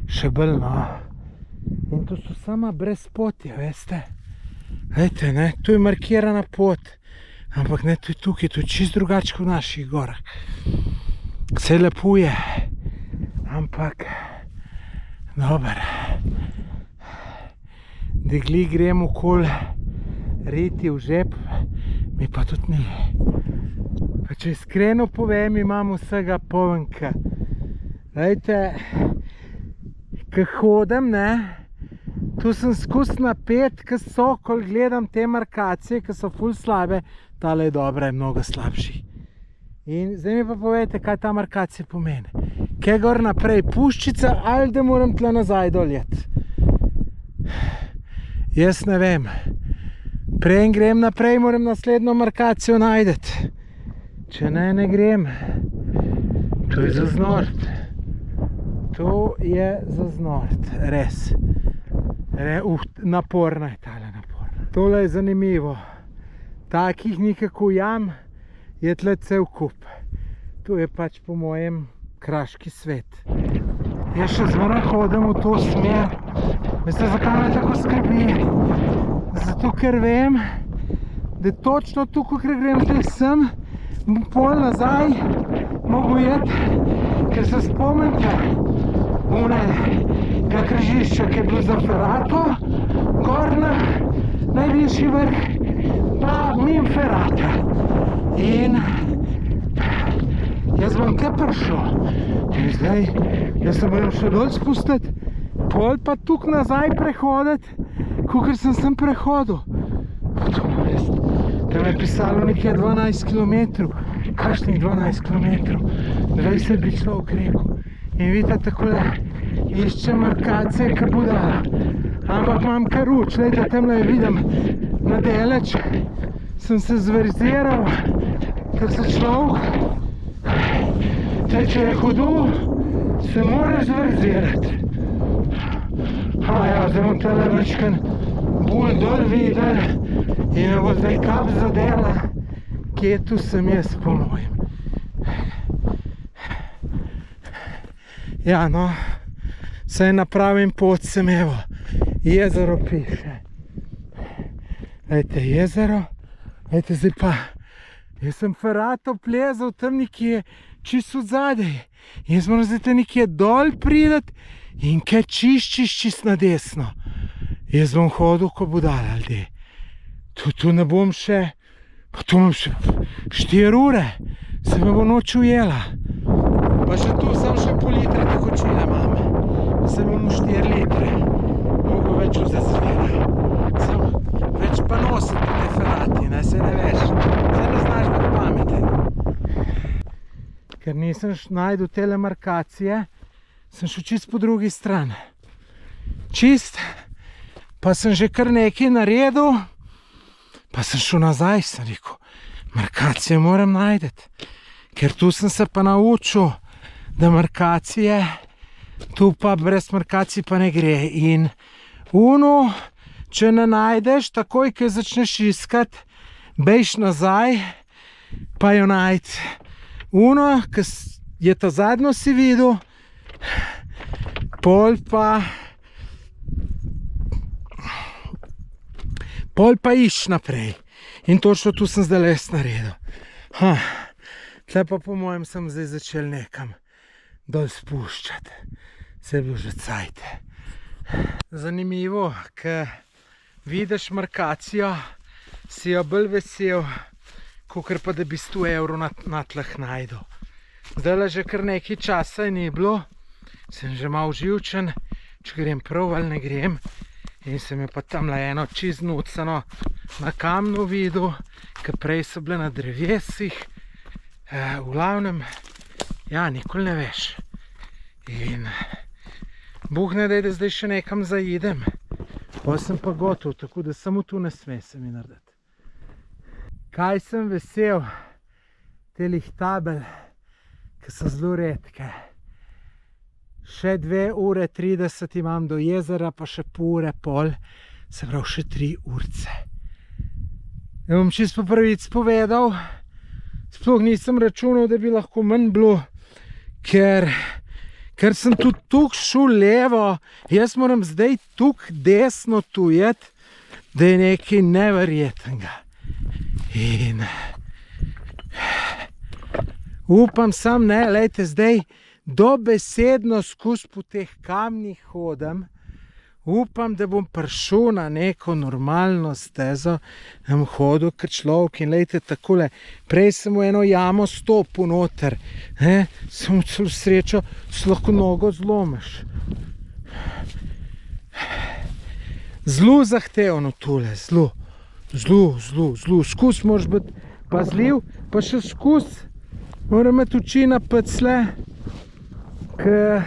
še bolj, no. In to so sama brezpotja, veste. Glejte, ne, tu je markirana pot, ampak ne, to je tukaj, to je čist drugače kot v naših gorah. Vse lepo je, ampak dober. Degli grem okoli riti v žep, mi pa tudi ni. Pa če iskreno povem, imam vsega polnka. Glejte, ko hodim, ne, tu sem skus napet, ko sokol gledam te markacije, ki so ful slabe, tale je dobra, je mnogo slabši. In zdaj mi pa povejte, kaj ta markacija pomeni. Kaj gor naprej, puščica ali da moram tle nazaj doljet? Jaz ne vem. Prej grem naprej, moram naslednjo markacijo najdeti. Če ne, ne grem. To je za znort. To je za znort, res. Naporna je tale, naporna. Tole je zanimivo. Takih nikako jam je tle cel kup. To je pač po mojem kraški svet. Jaz še zmeraj hodim v to smer. Veste, zakaj me tako skrbi? Zato, ker vem, da točno tukaj, ker grem zdaj sem, pol nazaj mogu jeti, ker se spomnite unega križišča, ki je bilo za Ferato, gor na najvišji vrh, pa mimo Ferata. In jaz bom te prišel. In zdaj, jaz se moram še dol spustiti, pol pa tukaj nazaj prehoditi, kakor sem prehodil. Tam je pisalo nekje 12 km. Kakšnih 12 km? 20 bi človek rekel. In vidite, takole iščem markacije, ki budala. Ampak imam kar uč, lejte, tamle vidim nadaleč. Sem se zverziral, ker se človek, če je hudo, se mora zverzirati. Ja, zdaj bom tale večken bolj dol videl in me bo zdaj kap zadela, kje tu sem jaz po mojem. Ja, no, saj na pravim pot sem, evo, jezero piše. Glejte, jezero. Glejte, zdaj pa, jaz sem Ferato plezal tam nekje čisto zadaj. Jaz moram zdaj te nekje dol prideti in kaj čist na desno. Jaz bom hodil, ko budala, ljudje. Tu ne bom še, pa tu imam še 4 ure, se me bo noč ujela. Pa še tu sem še pol litre tekočine imam. Se bom 4 litre. Mogo več vzeti. Več pa nosim po te Ferati, ne, se ne veš. Se ne znaš biti pameten. Ker nisem najdel tele markacije, sem šel čist po drugi strani. Čist, pa sem že kar nekaj naredil, pa sem šel nazaj, sem rekel, markacije moram najdeti. Ker tu sem se pa naučil, da markacije, tu pa brez markacij pa ne gre. In če ne najdeš, takoj, ko začneš iskati, bejš nazaj, pa jo najti. Ki je ta zadnjo si videl, pol pa iš naprej. In točno tu sem zdaj les naredil. Tle pa po mojem sem zdaj začel nekam dol spuščati. Se je bil že cajt. Zanimivo, ko vidiš markacijo, si jo bolj vesel, kakor pa da bi 100 evrov na tleh najdel. Zdajle že kar nekaj časa ni bilo, sem že malo živčen, če grem prav ali ne grem. In sem je pa tamle eno čisto nucano na kamnu videl, ker prej so bile na drevesih. V glavnem, ja, nikoli ne veš. In Bog ne daj, da zdaj še nekam zaidem. Pa sem pa gotov, tako da samo tu ne sme se mi narediti. Kaj sem vesel telih tabel, ki so zelo redke. Še 2 ure 30 imam do jezera, pa še pol ure pol, se pravi še 3 urce. Ja bom čisto po pravici povedal, sploh nisem računal, da bi lahko manj bilo, ker sem tudi tukaj šel levo, jaz moram zdaj tukaj desno tujeti, da je nekaj neverjetnega. In Upam sam, ne, lejte, zdaj dobesedno skozi po teh kamnih hodim. Upam, da bom prišel na neko normalno stezo, da bom hodil kot človek in lejte takole, prej sem v eno jamo stopil noter, sem celo srečo, si lahko nogo zlomiš. Zelo zahtevno tule, zelo, skozi moraš biti pazljiv, pa še skozi moram imeti oči na peclje, ke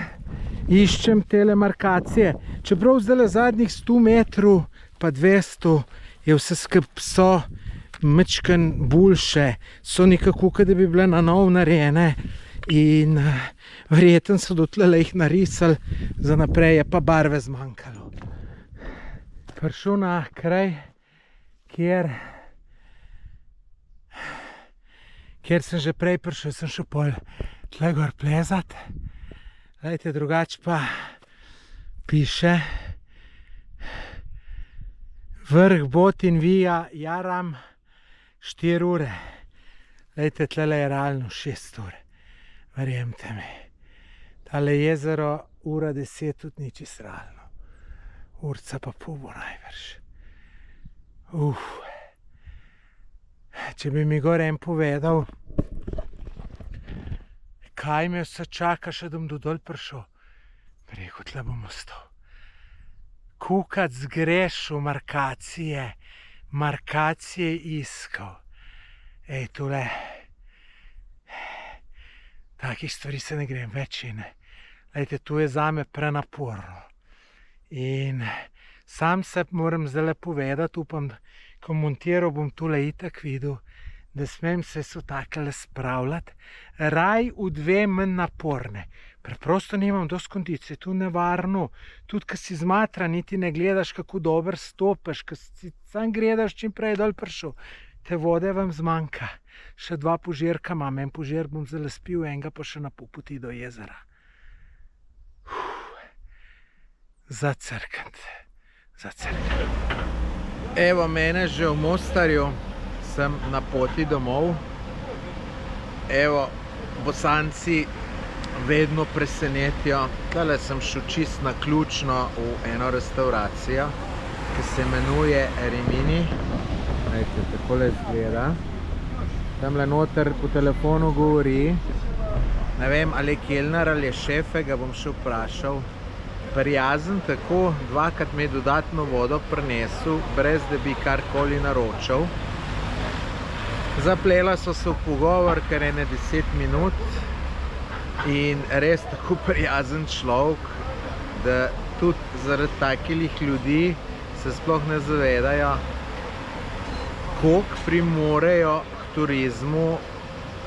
iščem tele markacije. Čeprav zdaj zadnjih 100 metrov pa 200 je vse skupaj so mečken boljše, so nekako, da bi bile na nov narejene in verjetno so dotlele jih narisali, za naprej je pa barve zmanjkalo. Prišel na kraj, kjer sem že prej prišel, sem šel pol tle gor plezat. Glejte, drugače pa piše vrh Botinvija, Jaram 4 ure. Glejte, tlele je realno 6 ur, verjemte mi. Tale jezero ura 10 tudi ni čisto realno. Urca pa pol bo najbrž. Če bi mi gor en povedal, kaj me vse čaka, še da bom do dol prišel, bi rekel, tle bom ostal. Kukat zgrešil markacije iskal. Ej, tule, takih stvari se ne grem več in, lejte, tu je zame prenaporno. In sam se moram zdaj povedati, upam, ko montiral bom tule itak videl, da smem se so takele spravljati, raj v 2 manj naporne. Preprosto nimam dosti kondicije, tu nevarno, tudi ko si zmatran, niti ne gledaš, kako dober stopiš, ko si sam gledaš, čim prej dol prišel, te vode vam zmanjka. Še 2 požirka imam, en požir bom zdaj spil, enega pa še na pol poti do jezera. Zacrkant. Evo mene že v Mostarju, sem na poti domov. Evo, Bosanci vedno presenetijo. Tale sem šel čist naključno v eno restauracijo, ki se imenuje Rimini. Glejte, takole izgleda. Tamle noter po telefonu govori. Ne vem, ali je kelner ali je šefe, ga bom še vprašal. Prijazen tako, 2krat mi je dodatno vodo prinesel, brez da bi karkoli naročal. Zaplela so se v pogovor kar ene 10 minut in res tako prijazen človek, da tudi zaradi takih ljudi se sploh ne zavedajo, koliko primorejo k turizmu,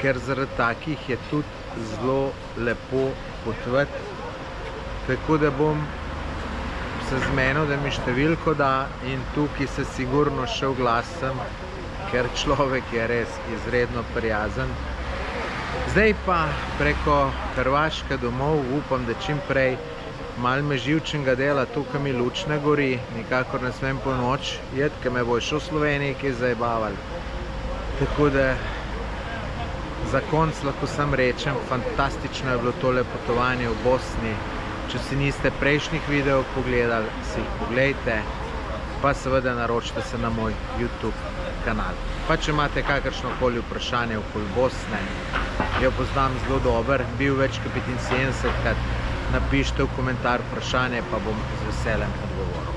ker zaradi takih je tudi zelo lepo potovati. Tako da bom se zmenil, da mi številko da in tukaj se sigurno še oglasim, ker človek je res izredno prijazen. Zdaj pa preko Hrvaške domov upam, da čim prej malo me živčnega dela, tukaj mi luč ne gori, nikakor ne smem po noč jeti, ker me bo še v Sloveniji kaj zajebavali. Tako da za konc lahko sam rečem, fantastično je bilo tole potovanje v Bosni. Če si niste prejšnjih videov pogledali, si jih poglejte, pa seveda naročite se na moj YouTube kanal. Pa če imate kakršnokoli vprašanje okoli Bosne, jo poznam zelo dober, bil več kot 75krat, napišite v komentar vprašanje, pa bom z veseljem odgovoril.